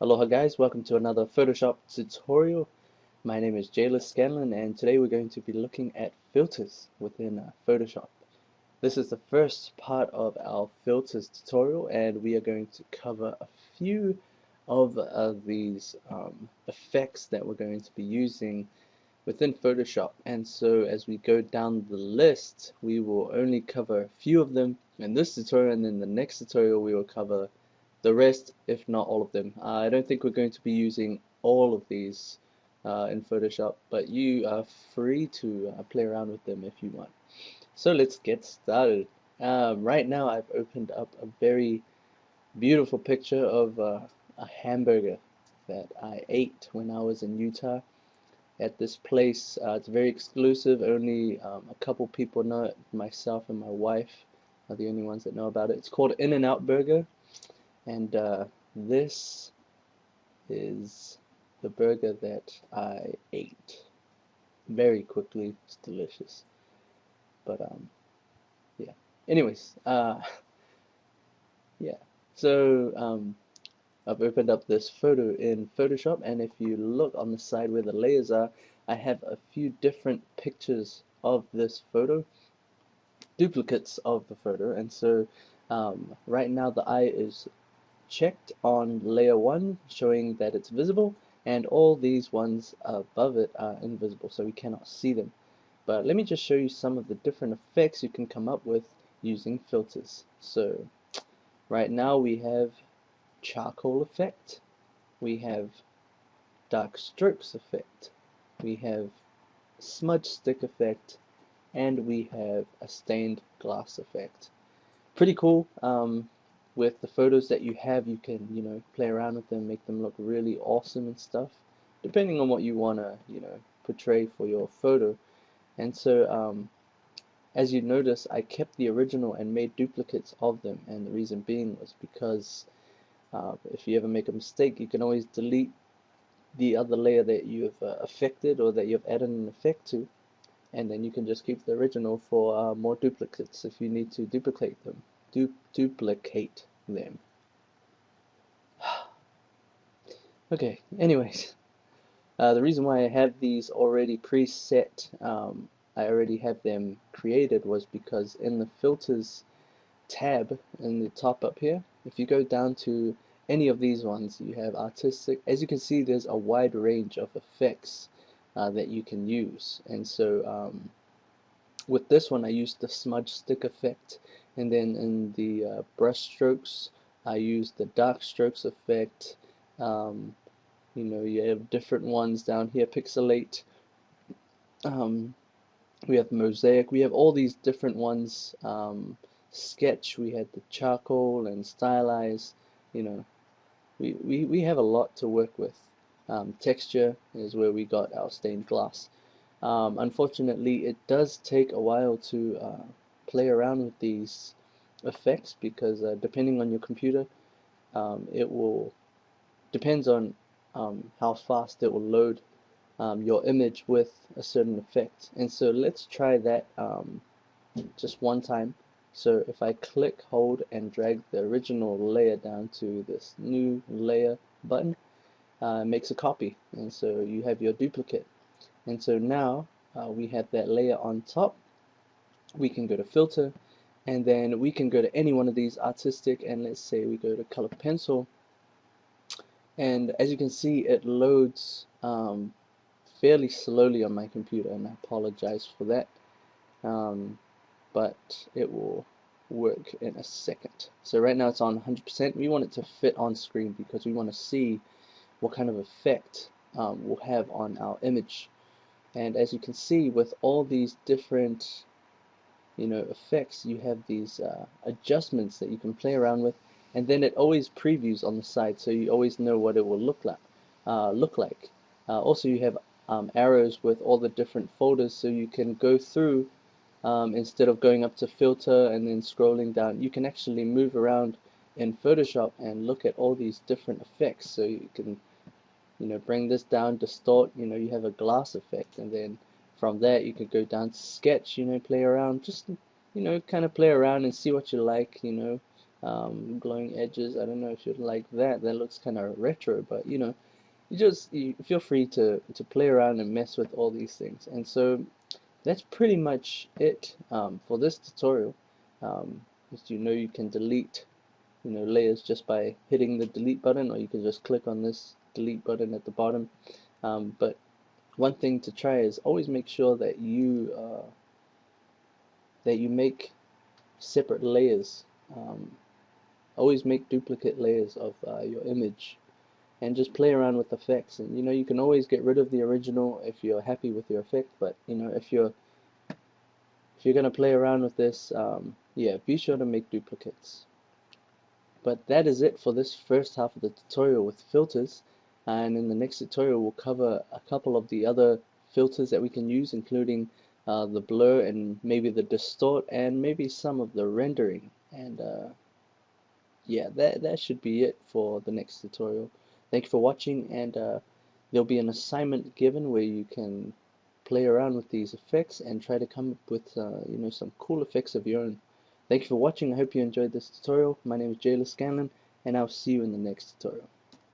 Aloha guys, welcome to another Photoshop tutorial. My name is Jaylus Scanlon and today we're going to be looking at filters within Photoshop. This is the first part of our filters tutorial and we are going to cover a few of these effects that we're going to be using within Photoshop. And so as we go down the list, we will only cover a few of them in this tutorial, and in the next tutorial we will cover the rest, if not all of them. I don't think we're going to be using all of these in Photoshop, but you are free to play around with them if you want. So let's get started. Right now I've opened up a very beautiful picture of a hamburger that I ate when I was in Utah at this place. It's very exclusive. Only a couple people know it. Myself and my wife are the only ones that know about it. It's called In-N-Out Burger, and this is the burger that I ate very quickly. It's delicious. But yeah. Anyways, yeah. So I've opened up this photo in Photoshop, and if you look on the side where the layers are, I have a few different pictures of this photo, duplicates of the photo, and so right now the eye is checked on layer 1, showing that it's visible, and all these ones above it are invisible, so we cannot see them. But let me just show you some of the different effects you can come up with using filters. So right now we have charcoal effect, we have dark strokes effect, we have smudge stick effect, and we have a stained glass effect. Pretty cool. With the photos that you have, you can, play around with them, make them look really awesome and stuff, depending on what you want to, portray for your photo. And so, as you notice, I kept the original and made duplicates of them, and the reason being was because if you ever make a mistake, you can always delete the other layer that you have affected or that you've added an effect to, and then you can just keep the original for more duplicates if you need to duplicate them. Duplicate them. Okay, anyways, the reason why I have these already preset, I already have them created, was because in the filters tab in the top up here, if you go down to any of these ones, you have artistic. As you can see, there's a wide range of effects that you can use, and so with this one I used the smudge stick effect, and then in the brush strokes I used the dark strokes effect. um, you have different ones down here, pixelate, um, we have mosaic, we have all these different ones, sketch, we had the charcoal and stylize. you know we have a lot to work with. Texture is where we got our stained glass. Unfortunately, it does take a while to play around with these effects because depending on your computer, it will depends on how fast it will load your image with a certain effect. And so let's try that just one time. So if I click, hold, and drag the original layer down to this new layer button, it makes a copy, and so you have your duplicate. And so now we have that layer on top. We can go to filter, and then we can go to any one of these artistic, and let's say we go to color pencil, and as you can see it loads fairly slowly on my computer, and I apologize for that, but it will work in a second. So right now it's on 100%. We want it to fit on screen because we want to see what kind of effect we'll have on our image. And as you can see, with all these different effects, you have these adjustments that you can play around with, and then it always previews on the side, so you always know what it will look like. Also, you have arrows with all the different folders, so you can go through, instead of going up to filter and then scrolling down, you can actually move around in Photoshop and look at all these different effects. So you can bring this down, distort, you have a glass effect, and then from that you could go down to sketch, play around, just kind of play around and see what you like. glowing edges. I don't know if you'd like that. That looks kind of retro, but you feel free to play around and mess with all these things. And so that's pretty much it for this tutorial. As you know, you can delete layers just by hitting the delete button, or you can just click on this delete button at the bottom. But one thing to try is always make sure that you make separate layers. Um, Always make duplicate layers of your image and just play around with effects. And you can always get rid of the original if you're happy with your effect, but if you're gonna play around with this, yeah, be sure to make duplicates. But that is it for this first half of the tutorial with filters, and in the next tutorial we'll cover a couple of the other filters that we can use, including the blur and maybe the distort and maybe some of the rendering. And yeah, that should be it for the next tutorial. Thank you for watching, and there'll be an assignment given where you can play around with these effects and try to come up with some cool effects of your own. Thank you for watching. I hope you enjoyed this tutorial. My name is Jayla Scanlon, and I'll see you in the next tutorial.